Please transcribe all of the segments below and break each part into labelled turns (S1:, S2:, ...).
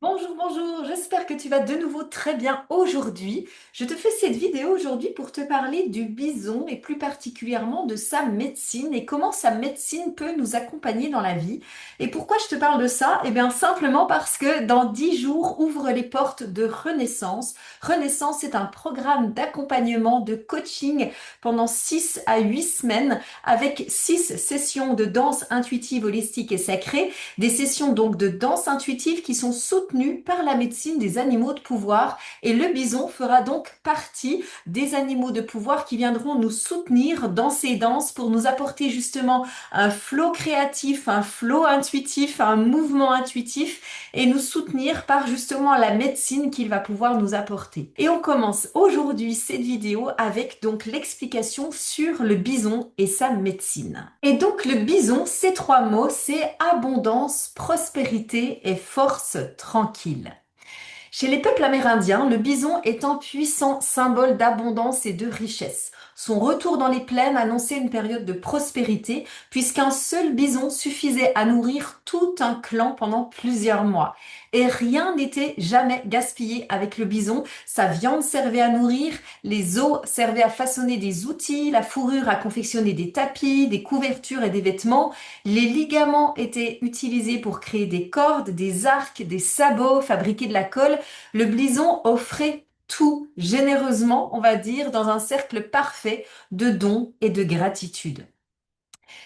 S1: Bonjour, bonjour, j'espère que tu vas de nouveau très bien aujourd'hui. Je te fais cette vidéo aujourd'hui pour te parler du bison et plus particulièrement de sa médecine et comment sa médecine peut nous accompagner dans la vie. Et pourquoi je te parle de ça? Eh bien simplement parce que dans 10 jours ouvre les portes de Renaissance. Renaissance est un programme d'accompagnement, de coaching pendant 6 à 8 semaines avec 6 sessions de danse intuitive, holistique et sacrée. Des sessions donc de danse intuitive qui sont soutenues par la médecine des animaux de pouvoir et le bison fera donc partie des animaux de pouvoir qui viendront nous soutenir dans ces danses pour nous apporter justement un flow créatif, un flow intuitif, un mouvement intuitif et nous soutenir par justement la médecine qu'il va pouvoir nous apporter. Et on commence aujourd'hui cette vidéo avec donc l'explication sur le bison et sa médecine. Et donc le bison, ces trois mots, c'est abondance, prospérité et force tranquille. Chez les peuples amérindiens, le bison est un puissant symbole d'abondance et de richesse. Son retour dans les plaines annonçait une période de prospérité, puisqu'un seul bison suffisait à nourrir tout un clan pendant plusieurs mois. Et rien n'était jamais gaspillé avec le bison. Sa viande servait à nourrir, les os servaient à façonner des outils, la fourrure à confectionner des tapis, des couvertures et des vêtements. Les ligaments étaient utilisés pour créer des cordes, des arcs, des sabots, fabriquer de la colle. Le bison offrait tout généreusement, on va dire, dans un cercle parfait de dons et de gratitude.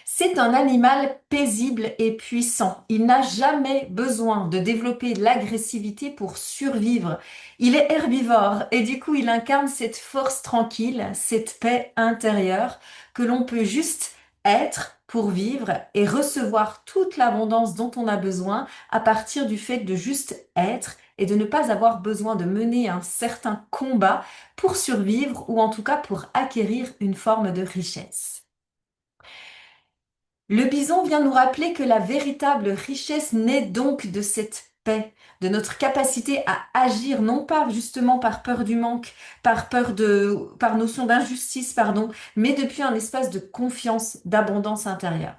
S1: C'est un animal paisible et puissant. Il n'a jamais besoin de développer l'agressivité pour survivre. Il est herbivore et du coup il incarne cette force tranquille, cette paix intérieure que l'on peut juste être pour vivre et recevoir toute l'abondance dont on a besoin à partir du fait de juste être et de ne pas avoir besoin de mener un certain combat pour survivre ou en tout cas pour acquérir une forme de richesse. Le bison vient nous rappeler que la véritable richesse naît donc de cette paix, de notre capacité à agir, non pas justement par peur du manque, par notion d'injustice, pardon, mais depuis un espace de confiance, d'abondance intérieure.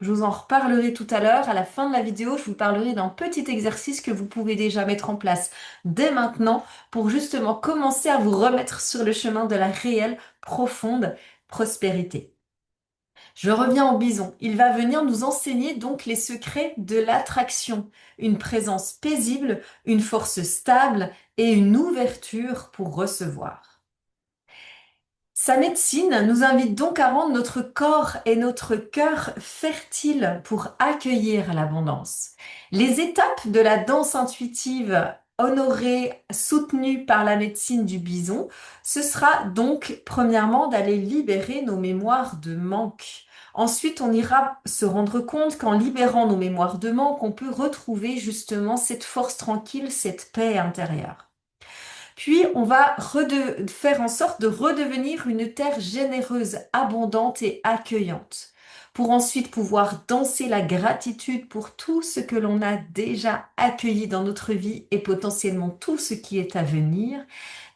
S1: Je vous en reparlerai tout à l'heure. À la fin de la vidéo, je vous parlerai d'un petit exercice que vous pouvez déjà mettre en place dès maintenant pour justement commencer à vous remettre sur le chemin de la réelle, profonde prospérité. Je reviens au bison. Il va venir nous enseigner donc les secrets de l'attraction, une présence paisible, une force stable et une ouverture pour recevoir. Sa médecine nous invite donc à rendre notre corps et notre cœur fertiles pour accueillir l'abondance. Les étapes de la danse intuitive honorée, soutenue par la médecine du bison, ce sera donc premièrement d'aller libérer nos mémoires de manque. Ensuite, on ira se rendre compte qu'en libérant nos mémoires de manque, on peut retrouver justement cette force tranquille, cette paix intérieure. Puis, on va faire en sorte de redevenir une terre généreuse, abondante et accueillante, pour ensuite pouvoir danser la gratitude pour tout ce que l'on a déjà accueilli dans notre vie et potentiellement tout ce qui est à venir,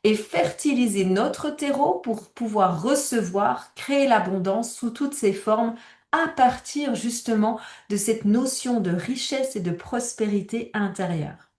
S1: et fertiliser notre terreau pour pouvoir recevoir, créer l'abondance sous toutes ses formes à partir justement de cette notion de richesse et de prospérité intérieure.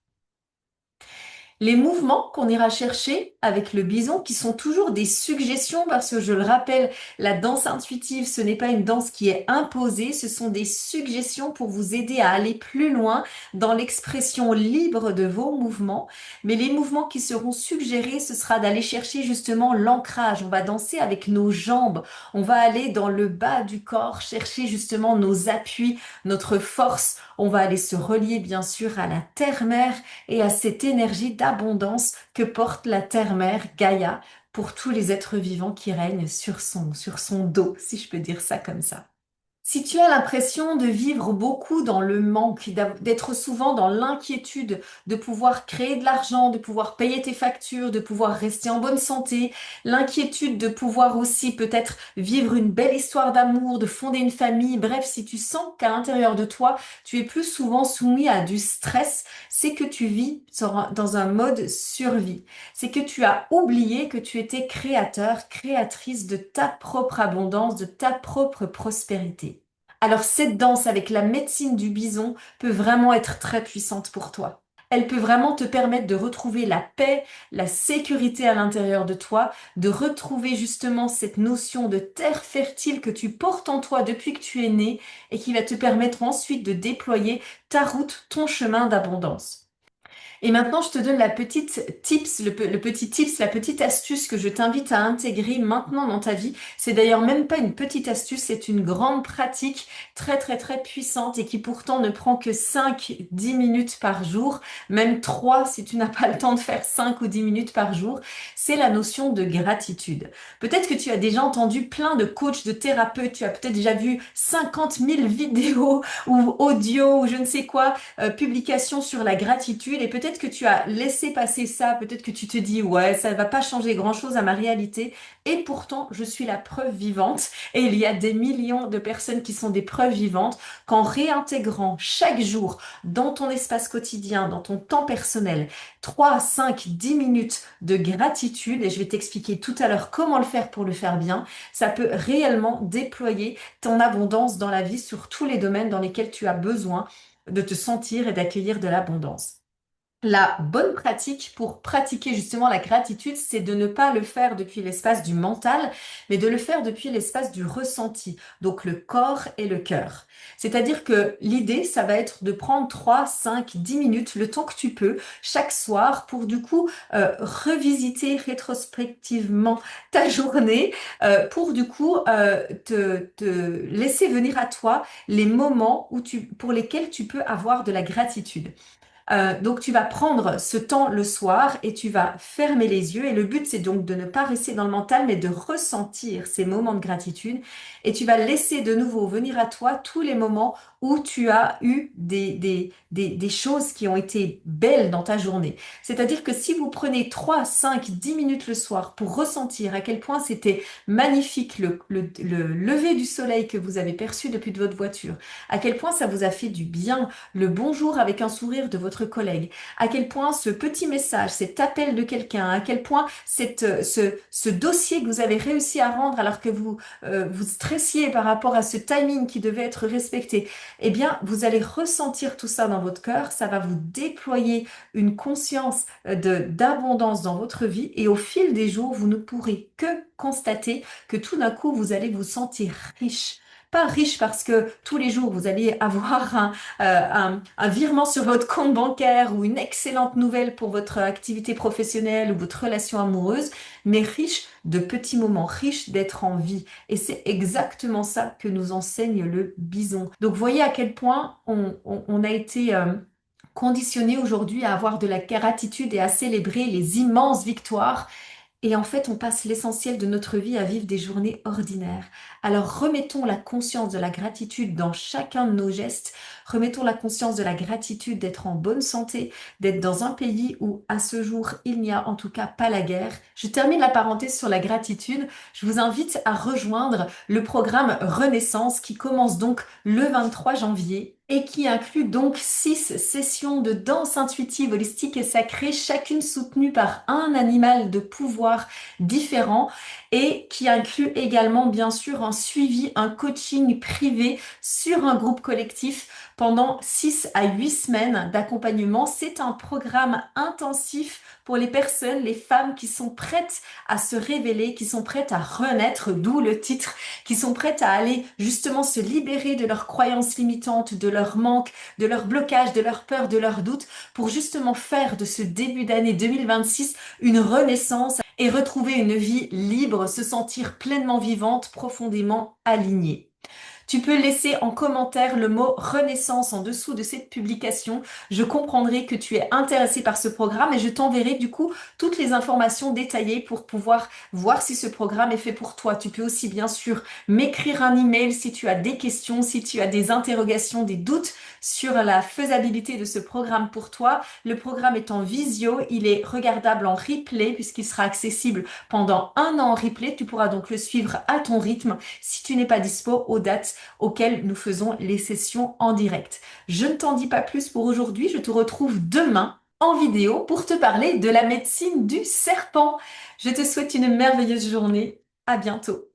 S1: Les mouvements qu'on ira chercher avec le bison, qui sont toujours des suggestions, parce que je le rappelle, la danse intuitive, ce n'est pas une danse qui est imposée, ce sont des suggestions pour vous aider à aller plus loin dans l'expression libre de vos mouvements. Mais les mouvements qui seront suggérés, ce sera d'aller chercher justement l'ancrage. On va danser avec nos jambes, on va aller dans le bas du corps, chercher justement nos appuis, notre force. On va aller se relier bien sûr à la terre-mère et à cette énergie d'abondance que porte la terre-mère Gaïa pour tous les êtres vivants qui règnent sur son dos, si je peux dire ça comme ça. Si tu as l'impression de vivre beaucoup dans le manque, d'être souvent dans l'inquiétude, de pouvoir créer de l'argent, de pouvoir payer tes factures, de pouvoir rester en bonne santé, l'inquiétude de pouvoir aussi peut-être vivre une belle histoire d'amour, de fonder une famille, bref, si tu sens qu'à l'intérieur de toi, tu es plus souvent soumis à du stress, c'est que tu vis dans un mode survie. C'est que tu as oublié que tu étais créateur, créatrice de ta propre abondance, de ta propre prospérité. Alors cette danse avec la médecine du bison peut vraiment être très puissante pour toi. Elle peut vraiment te permettre de retrouver la paix, la sécurité à l'intérieur de toi, de retrouver justement cette notion de terre fertile que tu portes en toi depuis que tu es né et qui va te permettre ensuite de déployer ta route, ton chemin d'abondance. Et maintenant, je te donne la petite tips, le petit tips, la petite astuce que je t'invite à intégrer maintenant dans ta vie. C'est d'ailleurs même pas une petite astuce, c'est une grande pratique très très très puissante et qui pourtant ne prend que 5-10 minutes par jour, même 3 si tu n'as pas le temps de faire 5 ou 10 minutes par jour. C'est la notion de gratitude. Peut-être que tu as déjà entendu plein de coachs, de thérapeutes, tu as peut-être déjà vu 50 000 vidéos ou audio ou je ne sais quoi publication sur la gratitude et peut-être que tu as laissé passer ça, peut-être que tu te dis ouais, ça ne va pas changer grand-chose à ma réalité et pourtant je suis la preuve vivante et il y a des millions de personnes qui sont des preuves vivantes qu'en réintégrant chaque jour dans ton espace quotidien, dans ton temps personnel, 3, 5, 10 minutes de gratitude et je vais t'expliquer tout à l'heure comment le faire pour le faire bien, ça peut réellement déployer ton abondance dans la vie sur tous les domaines dans lesquels tu as besoin de te sentir et d'accueillir de l'abondance. La bonne pratique pour pratiquer justement la gratitude, c'est de ne pas le faire depuis l'espace du mental, mais de le faire depuis l'espace du ressenti, donc le corps et le cœur. C'est-à-dire que l'idée, ça va être de prendre 3, 5, 10 minutes, le temps que tu peux, chaque soir, pour du coup revisiter rétrospectivement ta journée, pour du coup te laisser venir à toi les moments pour lesquels tu peux avoir de la gratitude. Donc tu vas prendre ce temps le soir et tu vas fermer les yeux et le but c'est donc de ne pas rester dans le mental mais de ressentir ces moments de gratitude et tu vas laisser de nouveau venir à toi tous les moments où tu as eu des choses qui ont été belles dans ta journée. C'est-à-dire que si vous prenez 3, 5, 10 minutes le soir pour ressentir à quel point c'était magnifique le lever du soleil que vous avez perçu depuis de votre voiture, à quel point ça vous a fait du bien, le bonjour avec un sourire de votre collègue, à quel point ce petit message, cet appel de quelqu'un, à quel point ce dossier que vous avez réussi à rendre alors que vous stressiez par rapport à ce timing qui devait être respecté, eh bien, vous allez ressentir tout ça dans votre cœur, ça va vous déployer une conscience d'abondance dans votre vie et au fil des jours, vous ne pourrez que constater que tout d'un coup, vous allez vous sentir riche. Pas riche parce que tous les jours vous allez avoir un virement sur votre compte bancaire ou une excellente nouvelle pour votre activité professionnelle ou votre relation amoureuse, mais riche de petits moments, riche d'être en vie. Et c'est exactement ça que nous enseigne le bison. Donc voyez à quel point on a été conditionné aujourd'hui à avoir de la gratitude et à célébrer les immenses victoires et en fait, on passe l'essentiel de notre vie à vivre des journées ordinaires. Alors remettons la conscience de la gratitude dans chacun de nos gestes. Remettons la conscience de la gratitude d'être en bonne santé, d'être dans un pays où à ce jour, il n'y a en tout cas pas la guerre. Je termine la parenthèse sur la gratitude. Je vous invite à rejoindre le programme Renaissance qui commence donc le 23 janvier et qui inclut donc 6 sessions de danse intuitive, holistique et sacrée, chacune soutenue par un animal de pouvoir différent et qui inclut également bien sûr un suivi, un coaching privé sur un groupe collectif pendant 6 à 8 semaines d'accompagnement. C'est un programme intensif pour les personnes, les femmes qui sont prêtes à se révéler, qui sont prêtes à renaître, d'où le titre, qui sont prêtes à aller justement se libérer de leurs croyances limitantes, de leur manque, de leur blocage, de leur peur, de leurs doutes, pour justement faire de ce début d'année 2026 une renaissance et retrouver une vie libre, se sentir pleinement vivante, profondément alignée. Tu peux laisser en commentaire le mot Renaissance en dessous de cette publication. Je comprendrai que tu es intéressé par ce programme et je t'enverrai du coup toutes les informations détaillées pour pouvoir voir si ce programme est fait pour toi. Tu peux aussi bien sûr m'écrire un email si tu as des questions, si tu as des interrogations, des doutes sur la faisabilité de ce programme pour toi. Le programme est en visio, il est regardable en replay puisqu'il sera accessible pendant un an en replay. Tu pourras donc le suivre à ton rythme si tu n'es pas dispo aux dates auxquelles nous faisons les sessions en direct. Je ne t'en dis pas plus pour aujourd'hui, je te retrouve demain en vidéo pour te parler de la médecine du serpent. Je te souhaite une merveilleuse journée. À bientôt.